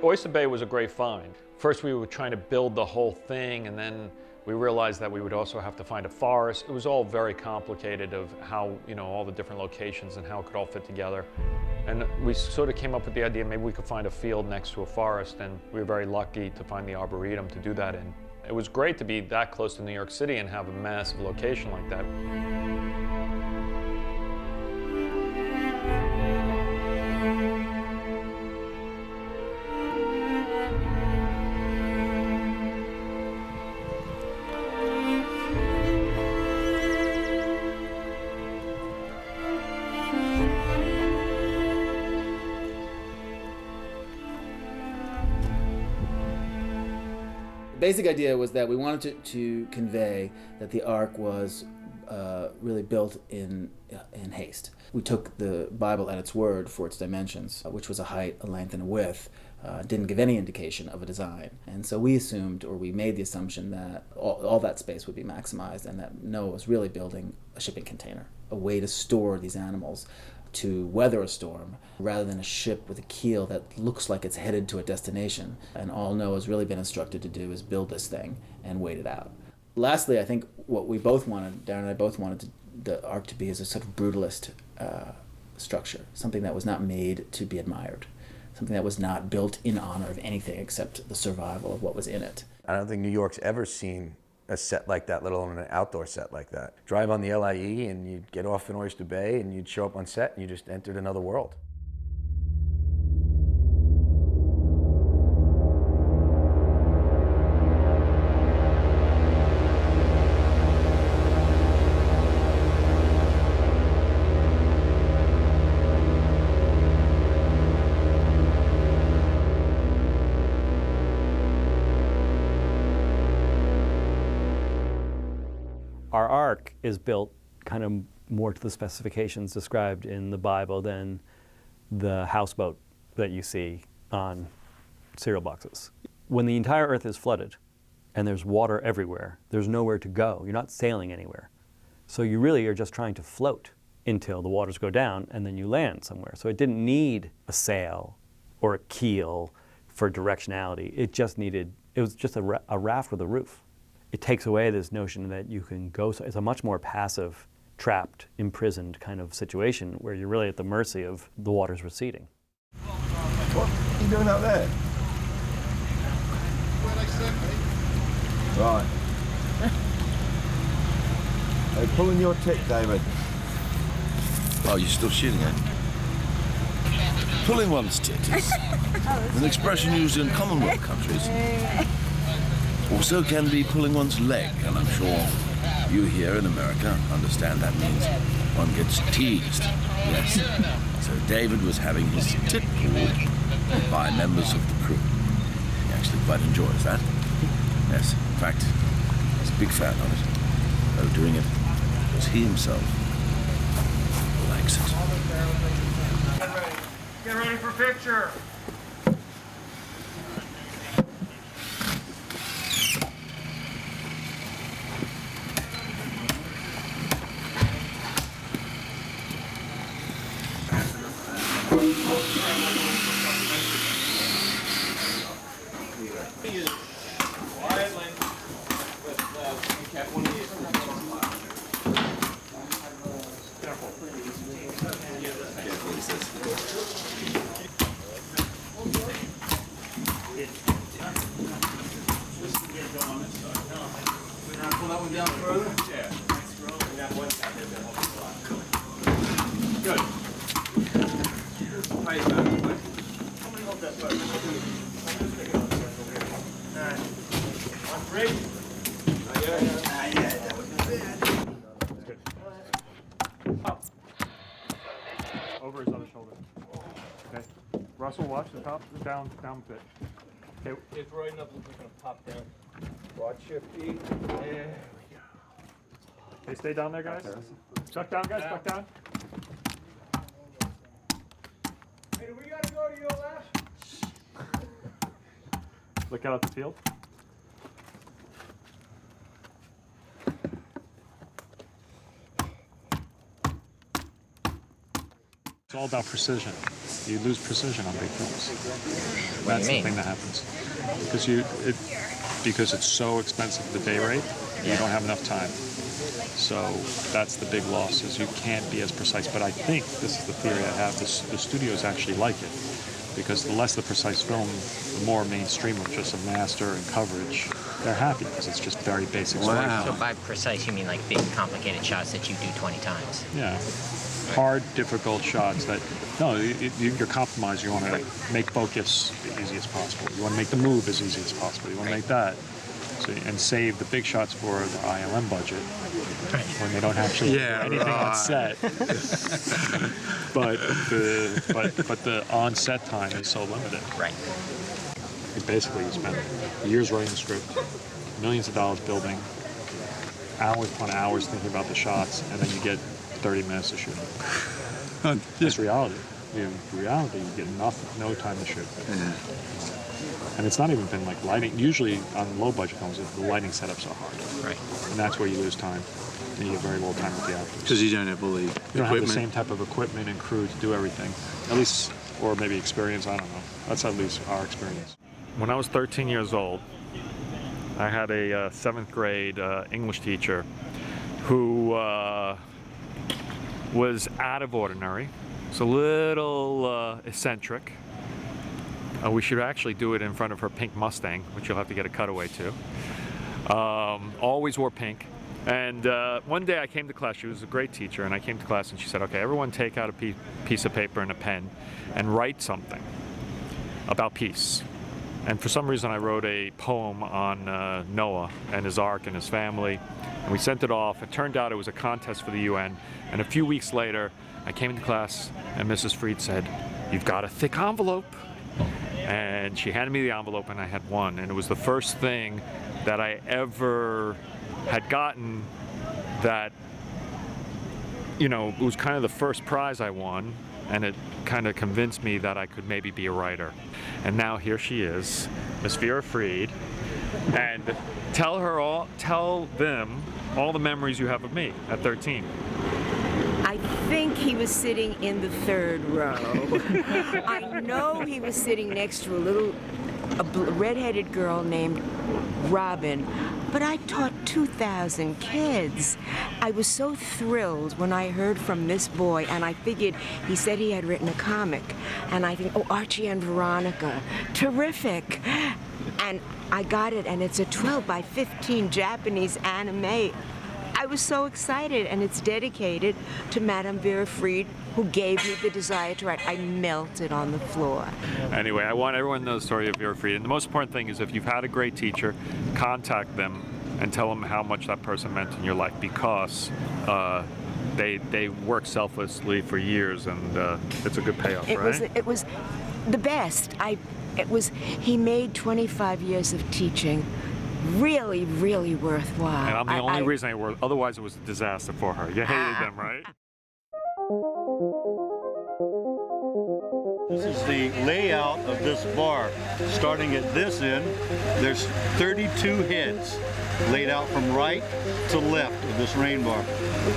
Oyster Bay was a great find. First we were trying to build the whole thing, and then we realized that we would also have to find a forest. It was all very complicated of how, all the different locations and how it could all fit together. And we sort of came up with the idea maybe we could find a field next to a forest, and we were very lucky to find the Arboretum to do that in. It was great to be that close to New York City and have a massive location like that. The basic idea was that we wanted to convey that the Ark was really built in haste. We took the Bible at its word for its dimensions, which was a height, a length, and a width. Didn't give any indication of a design. And so we assumed, or we made the assumption, that all that space would be maximized and that Noah was really building a shipping container, a way to store these animals to weather a storm, rather than a ship with a keel that looks like it's headed to a destination. And all Noah's really been instructed to do is build this thing and wait it out. Lastly, I think what we both wanted, Darren and I both wanted the Ark to be is a sort of brutalist structure, something that was not made to be admired, something that was not built in honor of anything except the survival of what was in it. I don't think New York's ever seen a set like that, let alone an outdoor set like that. Drive on the LIE and you'd get off in Oyster Bay and you'd show up on set and you just entered another world. Our Ark is built kind of more to the specifications described in the Bible than the houseboat that you see on cereal boxes. When the entire earth is flooded and there's water everywhere, there's nowhere to go. You're not sailing anywhere. So you really are just trying to float until the waters go down and then you land somewhere. So it didn't need a sail or a keel for directionality. It was just a raft with a roof. It takes away this notion that you can go, it's a much more passive, trapped, imprisoned kind of situation where you're really at the mercy of the waters receding. What are you doing out there? Right. Hey, pulling your tick, David. Oh, you're still shooting, eh? Pulling one's tit is an expression used in Commonwealth countries. Also can be pulling one's leg, and I'm sure you here in America understand that means one gets teased. Yes. So David was having his tit pulled by members of the crew. He actually quite enjoys that. Yes, in fact, he's a big fan of it. Though doing it because he himself likes it. Get ready for picture. Over his other shoulder. Okay. Russell, watch the top, down a bit. Okay. It's right enough, it's gonna pop down. Watch your feet. There we go. Okay, stay down there, guys. Duck down, guys, duck down. Hey, do we gotta go to your left? Look out at the field. It's all about precision. You lose precision on big films. What That's do you the mean? thing that happens. Because it's so expensive, the day rate, you don't have enough time. So that's the big loss, is you can't be as precise. But I think, this is the theory I have, the studios actually like it. Because the less the precise film, the more mainstream of just a master and coverage. They're happy because it's just very basic story. So by precise, you mean like big, complicated shots that you do 20 times? Yeah. Hard, difficult shots that, no, you're compromised. You want to make focus as easy as possible. You want to make the move as easy as possible. You want to make that. So, and save the big shots for the ILM budget when they don't actually do anything on set. but the on-set time is so limited. Right. Basically, you spend years writing the script, millions of dollars building, hours upon hours thinking about the shots, and then you get 30 minutes to shoot. That's reality. In reality, you get no time to shoot. And it's not even been like lighting. Usually on low budget films, the lighting setups are hard. Right. And that's where you lose time. And you get very little time with the actors. Because you don't have all the You don't have the same type of equipment and crew to do everything. At least, or maybe experience, I don't know. That's at least our experience. When I was 13 years old, I had a 7th grade English teacher who was out of ordinary. It's a little eccentric. We should actually do it in front of her pink Mustang, which you'll have to get a cutaway to. Always wore pink. And one day I came to class. She was a great teacher, and I came to class and she said, okay, everyone take out a piece of paper and a pen and write something about peace. And for some reason I wrote a poem on Noah and his ark and his family, and we sent it off. It turned out it was a contest for the UN, and a few weeks later I came into class and Mrs. Fried said, "You've got a thick envelope." And she handed me the envelope and I had won, and it was the first thing that I ever had gotten that, you know, it was kind of the first prize I won, and it kind of convinced me that I could maybe be a writer. And now here she is, Miss Vera Fried, and tell them all the memories you have of me at 13. I think he was sitting in the 3rd row. I know he was sitting next to a redheaded girl named Robin, but I taught 2,000 kids. I was so thrilled when I heard from this boy, and I figured he said he had written a comic, and I think, oh, Archie and Veronica, terrific. And I got it, and it's a 12 by 15 Japanese anime. I was so excited, and it's dedicated to Madame Vera Fried, who gave me the desire to write. I melted on the floor. Anyway, I want everyone to know the story of Vera Fried. And the most important thing is, if you've had a great teacher, contact them and tell them how much that person meant in your life, because they work selflessly for years, and it's a good payoff, right? It was the best. He made 25 years of teaching really, really worthwhile. And I'm the only reason I worked. Otherwise, it was a disaster for her. You hated them, right? This is the layout of this bar. Starting at this end, there's 32 heads laid out from right to left of this rain bar.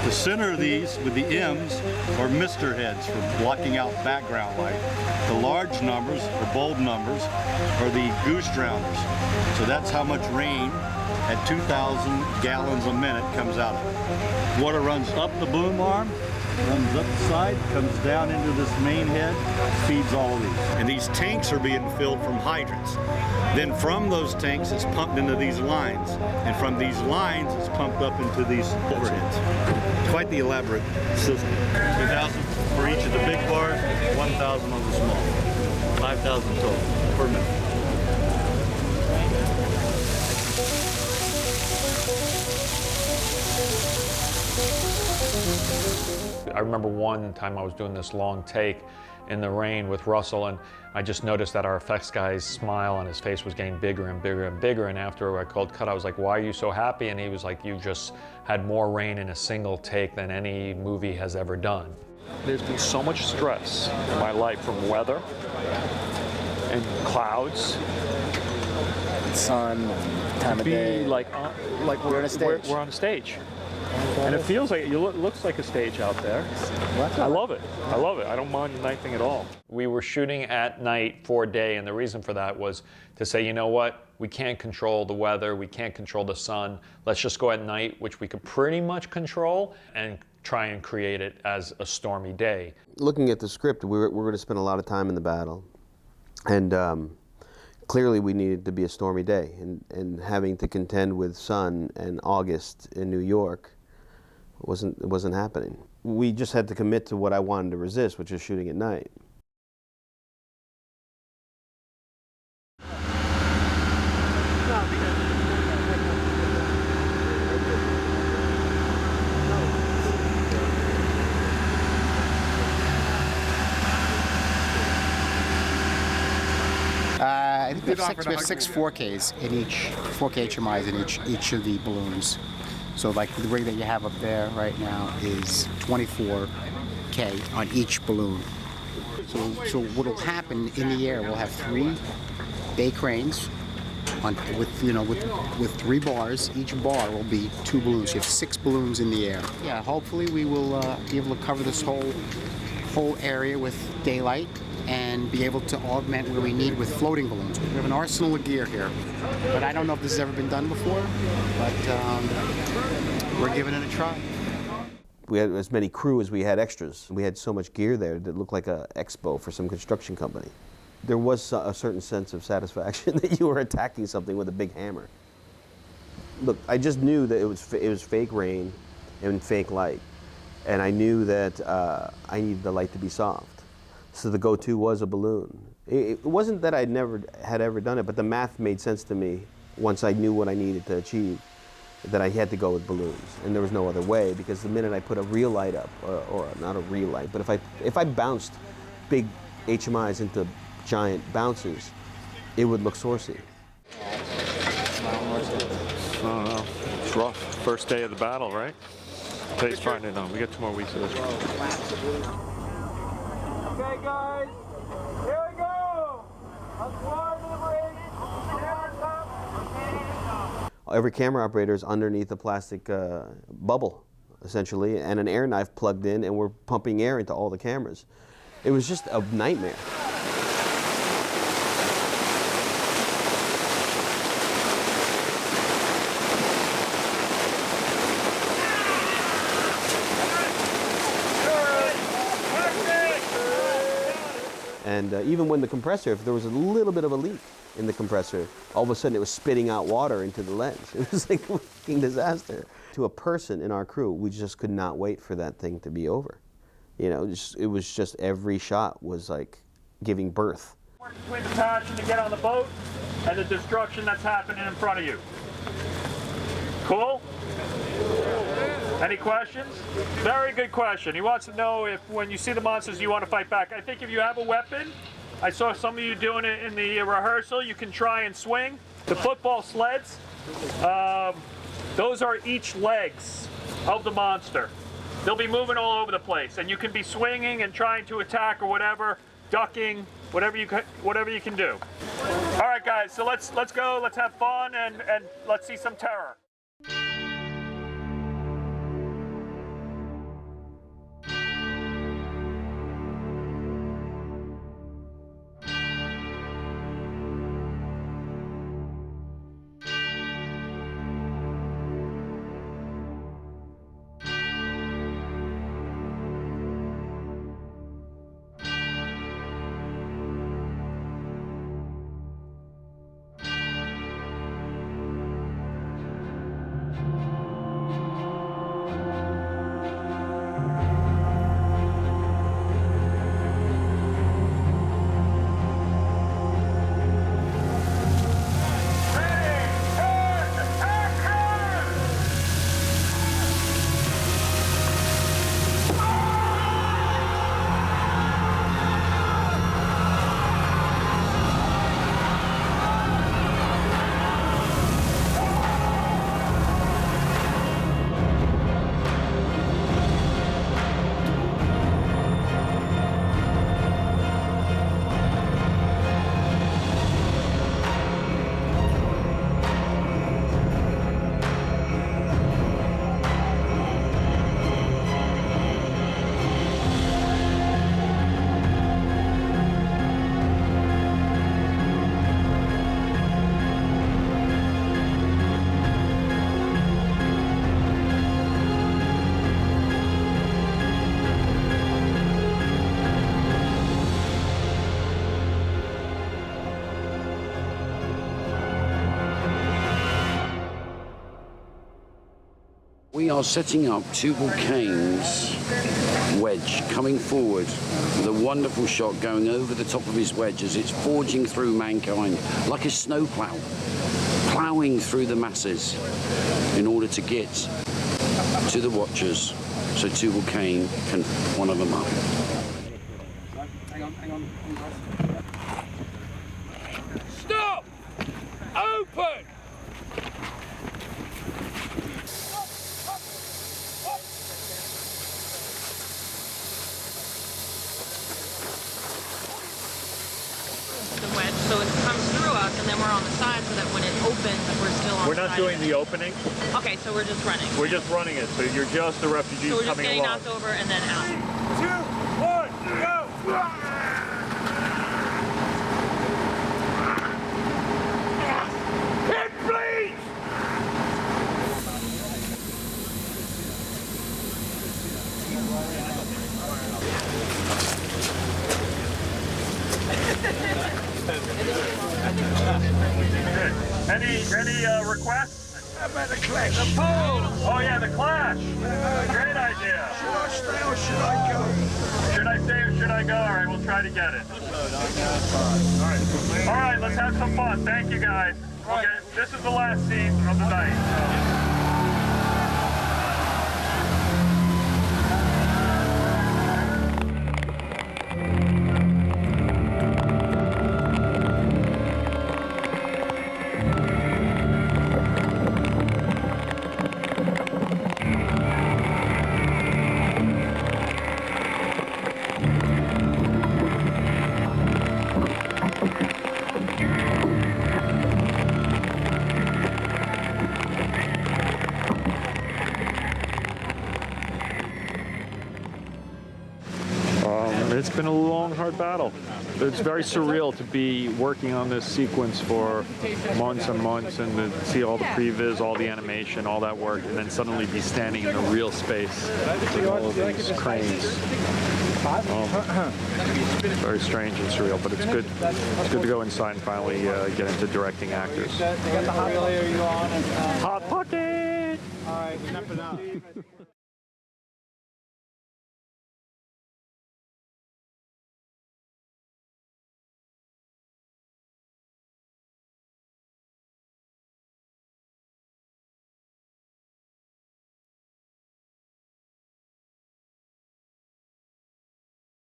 The center of these, with the M's, are mister heads for blocking out background light. The large numbers, or bold numbers, are the goose drowners. So that's how much rain at 2,000 gallons a minute comes out of it. Water runs up the boom arm, runs up the side, comes down into this main head, feeds all of these. And these tanks are being filled from hydrants. Then from those tanks, it's pumped into these lines. And from these lines, it's pumped up into these overheads. Quite the elaborate system. 2,000 for each of the big bars, 1,000 on the small. 5,000 total per minute. I remember one time I was doing this long take in the rain with Russell, and I just noticed that our effects guy's smile on his face was getting bigger and bigger and bigger, and after I called cut, I was like, "Why are you so happy?" And he was like, "You just had more rain in a single take than any movie has ever done." There's been so much stress in my life from weather and clouds, sun, time of day. Like we're on a stage. And it feels like, looks like a stage out there. I love it. I love it. I don't mind the night thing at all. We were shooting at night for a day, and the reason for that was to say, you know what, we can't control the weather, we can't control the sun. Let's just go at night, which we could pretty much control, and try and create it as a stormy day. Looking at the script, we're going to spend a lot of time in the battle, and clearly we needed to be a stormy day, and having to contend with sun and August in New York wasn't happening. We just had to commit to what I wanted to resist, which is shooting at night. I think we have six 4Ks in each, 4K HMIs in each of the balloons. So like the rig that you have up there right now is 24K on each balloon. So what'll happen in the air, we'll have 3 bay cranes with 3 bars. Each bar will be 2 balloons. You have 6 balloons in the air. Yeah, hopefully we will be able to cover this whole area with daylight and be able to augment where we need with floating balloons. We have an arsenal of gear here, but I don't know if this has ever been done before, but we're giving it a try. We had as many crew as we had extras. We had so much gear there that looked like an expo for some construction company. There was a certain sense of satisfaction that you were attacking something with a big hammer. Look, I just knew that it was fake rain and fake light, and I knew that I needed the light to be soft. So the go-to was a balloon. It wasn't that I never had ever done it, but the math made sense to me once I knew what I needed to achieve, that I had to go with balloons, and there was no other way, because the minute I put a real light up, or not a real light, but if I bounced big HMIs into giant bounces, it would look saucy. I don't know. It's rough. First day of the battle, right? Today's Friday. No, we got 2 more weeks of this. Okay, guys, here we go. Every camera operator is underneath a plastic bubble, essentially, and an air knife plugged in, and we're pumping air into all the cameras. It was just a nightmare. And even when the compressor, if there was a little bit of a leak in the compressor, all of a sudden it was spitting out water into the lens. It was like a fucking disaster. To a person in our crew, we just could not wait for that thing to be over. You know, it was just every shot was like giving birth. Work between the passion to get on the boat and the destruction that's happening in front of you. Cool? Any questions? Very good question. He wants to know if when you see the monsters you want to fight back. I think if you have a weapon, I saw some of you doing it in the rehearsal, you can try and swing. The football sleds, those are each legs of the monster. They'll be moving all over the place, and you can be swinging and trying to attack or whatever, ducking, whatever you can do. All right, guys, so let's go, let's have fun, and let's see some terror. We are setting up Tubal Cain's wedge coming forward with a wonderful shot going over the top of his wedge as it's forging through mankind like a snowplow, ploughing through the masses in order to get to the watchers so Tubal Cain can one of them up. Hang on. Stop! Open! The wedge, so it comes through us, and then we're on the side, so that when it opens, we're still on We're the not side. doing the opening. Okay, so we're just running. We're just running it, so you're just the refugees So we're just coming getting along. knocked over and then out. 2, 1, go! It bleeds! Any requests? How about the Clash? The pole! Oh yeah, the Clash. Great idea. Should I stay or should I go? Should I stay or should I go? All right, we'll try to get it. All right, let's have some fun. Thank you, guys. Okay, this is the last scene of the night. It's been a long, hard battle. It's very surreal to be working on this sequence for months and months and to see all the previs, all the animation, all that work, and then suddenly be standing in a real space with all of these cranes. Very strange and surreal, but it's good. It's good to go inside and finally get into directing actors. Hot pocket! All right, enough of that.